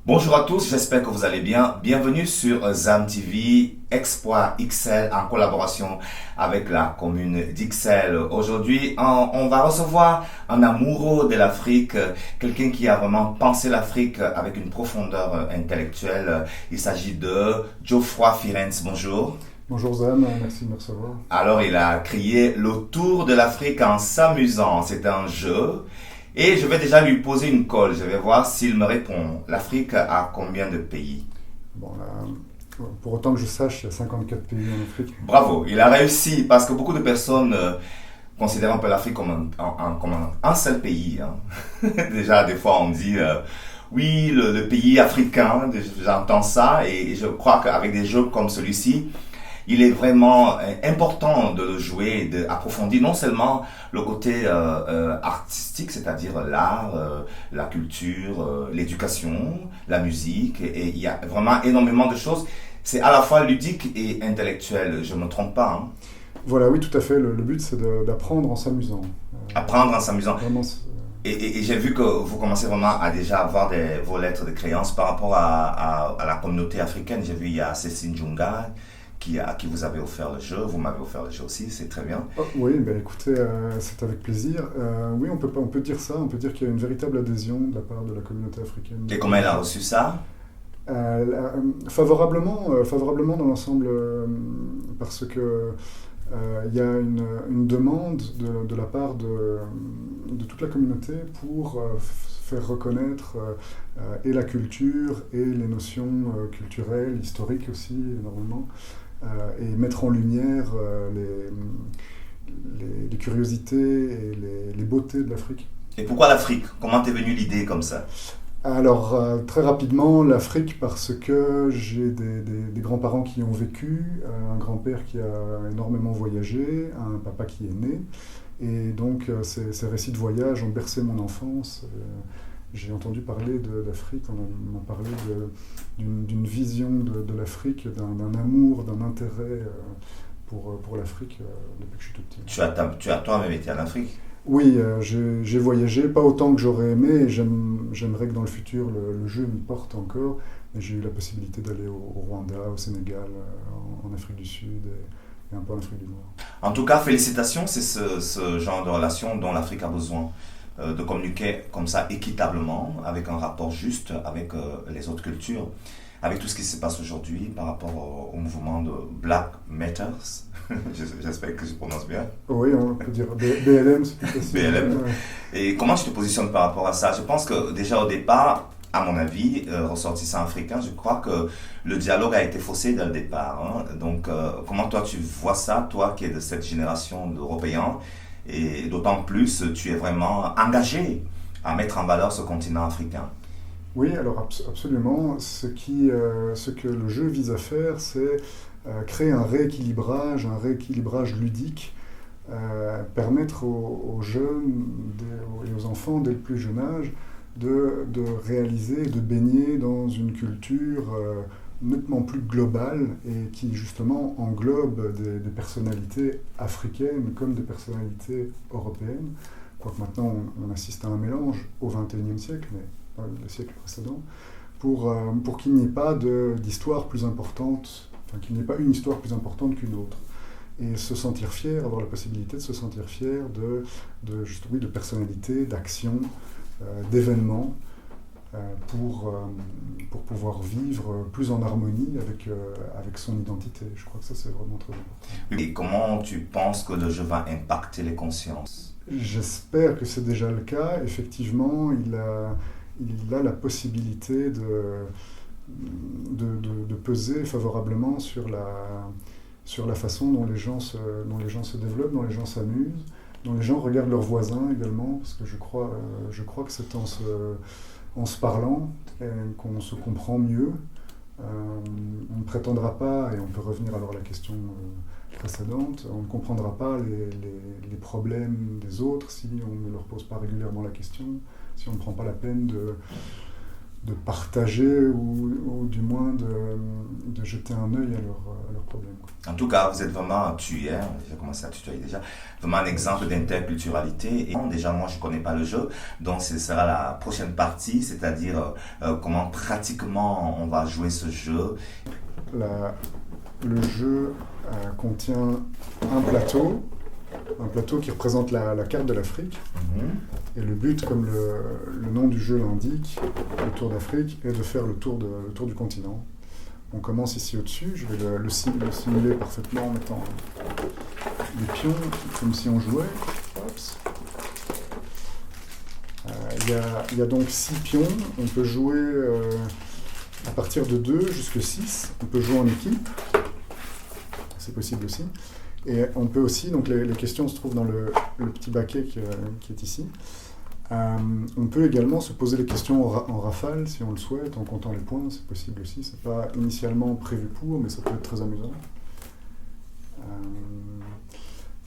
Bonjour à tous, j'espère que vous allez bien. Bienvenue sur ZAM TV Exploit XL en collaboration avec la commune d'XL. Aujourd'hui, on va recevoir un amoureux de l'Afrique, quelqu'un qui a vraiment pensé l'Afrique avec une profondeur intellectuelle. Il s'agit de Geoffroy Firenze. Bonjour. Bonjour Zam, merci de me recevoir. Alors, il a créé le tour de l'Afrique en s'amusant. C'est un jeu. Et je vais déjà lui poser une colle. Je vais voir s'il me répond. L'Afrique a combien de pays? Bon, pour autant que je sache, il y a 54 pays en Afrique. Bravo, il a réussi parce que beaucoup de personnes considèrent un peu l'Afrique comme un seul pays, hein. Déjà, des fois, on dit oui, le pays africain. J'entends ça et je crois qu'avec des jeux comme celui-ci, il est vraiment important de le jouer, d'approfondir non seulement le côté artistique, c'est-à-dire l'art, la culture, l'éducation, la musique, et il y a vraiment énormément de choses. C'est à la fois ludique et intellectuel, je ne me trompe pas, hein. Voilà, oui, tout à fait. Le but, c'est d'apprendre en s'amusant. Apprendre en s'amusant. Vraiment, Et j'ai vu que vous commencez vraiment à déjà avoir vos lettres de créance par rapport à la communauté africaine. J'ai vu il y a Cécile Djunga à qui vous avez offert le jeu, vous m'avez offert le jeu aussi, c'est très bien. oh, oui, ben, écoutez, c'est avec plaisir. Oui, on peut dire ça, on peut dire qu'il y a une véritable adhésion de la part de la communauté africaine. Et comment elle a reçu ça? Favorablement dans l'ensemble, parce que il y a une demande de la part de toute la communauté pour faire reconnaître et la culture et les notions culturelles, historiques aussi énormément, et mettre en lumière les curiosités et les beautés de l'Afrique. Et pourquoi l'Afrique? Comment t'es venue l'idée comme ça? Alors, très rapidement, l'Afrique, parce que j'ai des grands-parents qui y ont vécu, un grand-père qui a énormément voyagé, un papa qui est né. Et donc, ces récits de voyage ont bercé mon enfance. J'ai entendu parler d'Afrique, on m'a parlé d'une vision de l'Afrique, d'un amour, d'un intérêt pour l'Afrique depuis que je suis tout petit. Tu as toi-même été en Afrique? Oui, j'ai voyagé, pas autant que j'aurais aimé, et j'aimerais que dans le futur le jeu m'y porte encore, mais j'ai eu la possibilité d'aller au Rwanda, au Sénégal, en Afrique du Sud et un peu en Afrique du Nord. En tout cas, félicitations, c'est ce genre de relation dont l'Afrique a besoin. De communiquer comme ça équitablement, avec un rapport juste avec les autres cultures, avec tout ce qui se passe aujourd'hui par rapport au mouvement de Black Matters. J'espère que je prononce bien. Oui, on peut dire BLM, c'est plus facile. BLM. Ouais. Et comment tu te positionnes par rapport à ça? Je pense que déjà au départ, à mon avis, ressortissant africain, je crois que le dialogue a été faussé dès le départ, hein. Donc, comment toi tu vois ça, toi qui es de cette génération d'Européens, et d'autant plus tu es vraiment engagé à mettre en valeur ce continent africain? Oui, alors absolument. Ce que le jeu vise à faire, c'est créer un rééquilibrage ludique, permettre aux jeunes et aux enfants dès le plus jeune âge de réaliser, de baigner dans une culture nettement plus globale et qui justement englobe des personnalités africaines comme des personnalités européennes. Quoique maintenant on assiste à un mélange au XXIe siècle, mais pas le siècle précédent, pour qu'il n'y ait pas d'histoire plus importante, enfin qu'il n'y ait pas une histoire plus importante qu'une autre. Et se sentir fier, avoir la possibilité de se sentir fier oui, de personnalités, d'actions, d'événements, pour pouvoir vivre plus en harmonie avec son identité. Je crois que ça, c'est vraiment très important. Et comment tu penses que le jeu va impacter les consciences? J'espère que c'est déjà le cas. Effectivement, il a la possibilité de peser favorablement sur la façon dont les gens se développent, dont les gens s'amusent, dont les gens regardent leurs voisins également, parce que je crois que c'est en se parlant qu'on se comprend mieux. On ne prétendra pas, et on peut revenir alors à la question précédente, on ne comprendra pas les problèmes des autres si on ne leur pose pas régulièrement la question, si on ne prend pas la peine de partager ou du moins de jeter un œil à leurs problèmes. En tout cas, vous êtes vraiment, j'ai commencé à tutoyer déjà, vraiment un exemple d'interculturalité. Et déjà, moi, je ne connais pas le jeu, donc ce sera la prochaine partie, c'est-à-dire comment pratiquement on va jouer ce jeu. Le jeu contient un plateau qui représente la carte de l'Afrique. Et le but, comme le nom du jeu l'indique, le Tour d'Afrique, est de faire le tour du continent. On commence ici au-dessus, je vais le simuler parfaitement en mettant des pions, comme si on jouait. Il y a donc 6 pions, on peut jouer à partir de 2 jusqu'à 6, on peut jouer en équipe, c'est possible aussi. Et on peut aussi, donc les questions se trouvent dans le petit baquet qui est ici. On peut également se poser les questions en rafale, si on le souhaite, en comptant les points, c'est possible aussi. C'est pas initialement prévu pour, mais ça peut être très amusant.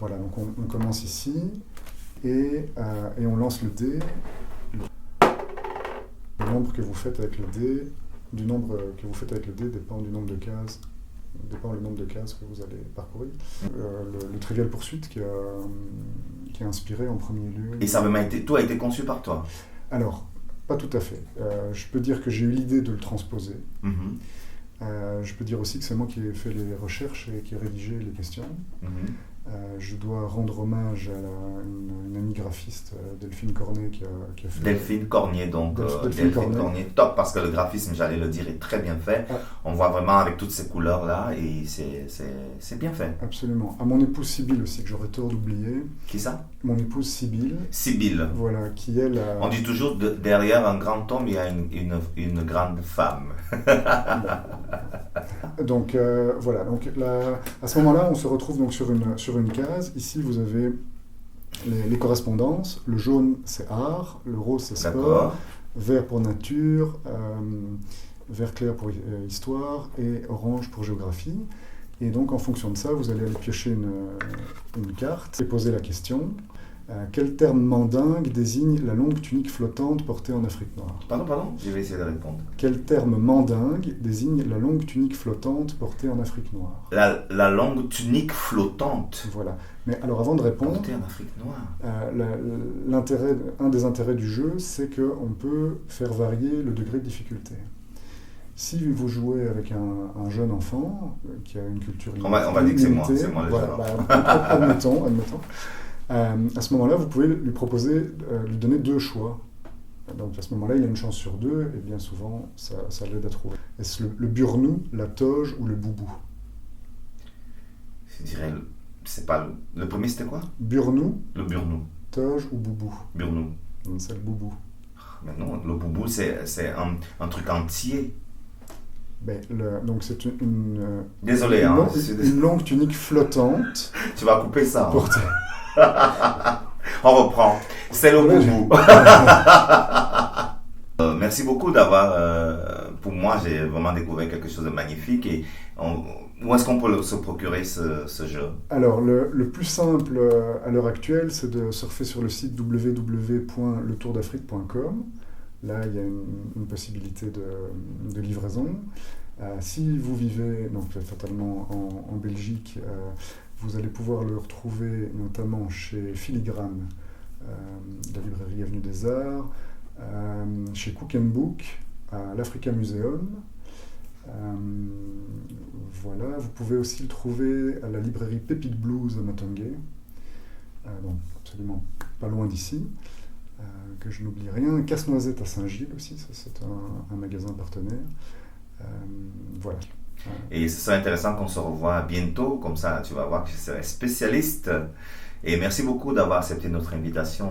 Voilà, donc on commence ici, et on lance le dé. Le nombre que vous faites avec le dé, dépend du nombre de cases. Dépend le nombre de cases que vous allez parcourir. Le Trivial Pursuit qui a inspiré en premier lieu. Et tout a été conçu par toi? Alors, pas tout à fait. Je peux dire que j'ai eu l'idée de le transposer. Je peux dire aussi que c'est moi qui ai fait les recherches et qui ai rédigé les questions. Je dois rendre hommage à une amie graphiste, Delphine Cornet, qui a fait... Delphine Cornier, donc Delphine Cornier, top, parce que le graphisme, j'allais le dire, est très bien fait. On voit vraiment avec toutes ces couleurs-là, et c'est bien fait. Absolument. À mon épouse Sibylle aussi, que j'aurais tort d'oublier. Qui ça? Mon épouse Sibylle. Sibylle. Voilà, qui elle a... On dit toujours, derrière un grand homme, il y a une grande femme. Donc voilà, donc à ce moment-là, on se retrouve donc sur une case. Ici, vous avez les correspondances. Le jaune, c'est art, le rose, c'est sport, vert pour nature, vert clair pour histoire et orange pour géographie. Et donc, en fonction de ça, vous allez aller piocher une carte et poser la question. Quel terme mandingue désigne la longue tunique flottante portée en Afrique noire? Pardon, je vais essayer de répondre. Quel terme mandingue désigne la longue tunique flottante portée en Afrique noire? La longue tunique flottante. Voilà. Mais alors avant de répondre, portée en Afrique noire. Un des intérêts du jeu, c'est qu'on peut faire varier le degré de difficulté. Si vous jouez avec un jeune enfant qui a une culture limitée, on va dire que c'est moi le jeune enfant. Admettons. À ce moment-là, vous pouvez lui donner 2 choix. Donc à ce moment-là, il a une chance sur 2, et bien souvent, ça l'aide à trouver. Est-ce le burnou, la toge ou le boubou? Je dirais, c'est pas le premier, c'était quoi? Burnou. Le burnou. Toge ou boubou? Burnou. C'est le boubou. Mais non, le boubou, c'est un truc entier. Donc c'est une Désolé, une longue tunique flottante. Tu vas couper ça. On reprend. C'est le boubou. Merci beaucoup d'avoir... pour moi, j'ai vraiment découvert quelque chose de magnifique. Et où est-ce qu'on peut se procurer ce jeu? Alors, le plus simple à l'heure actuelle, c'est de surfer sur le site www.letourdafrique.com. Là, il y a une possibilité de livraison. Si vous vivez donc fatalement en Belgique, vous allez pouvoir le retrouver notamment chez Filigrane, la librairie Avenue des Arts, chez Cook & Book, à l'Africa Museum. Voilà, vous pouvez aussi le trouver à la librairie Pépite Blues à Matongué, donc absolument pas loin d'ici. Que je n'oublie rien. Casse-Noisette à Saint-Gilles aussi, ça, c'est un magasin partenaire. Voilà. Et ce serait intéressant qu'on se revoie bientôt, comme ça tu vas voir que je serai spécialiste. Et merci beaucoup d'avoir accepté notre invitation.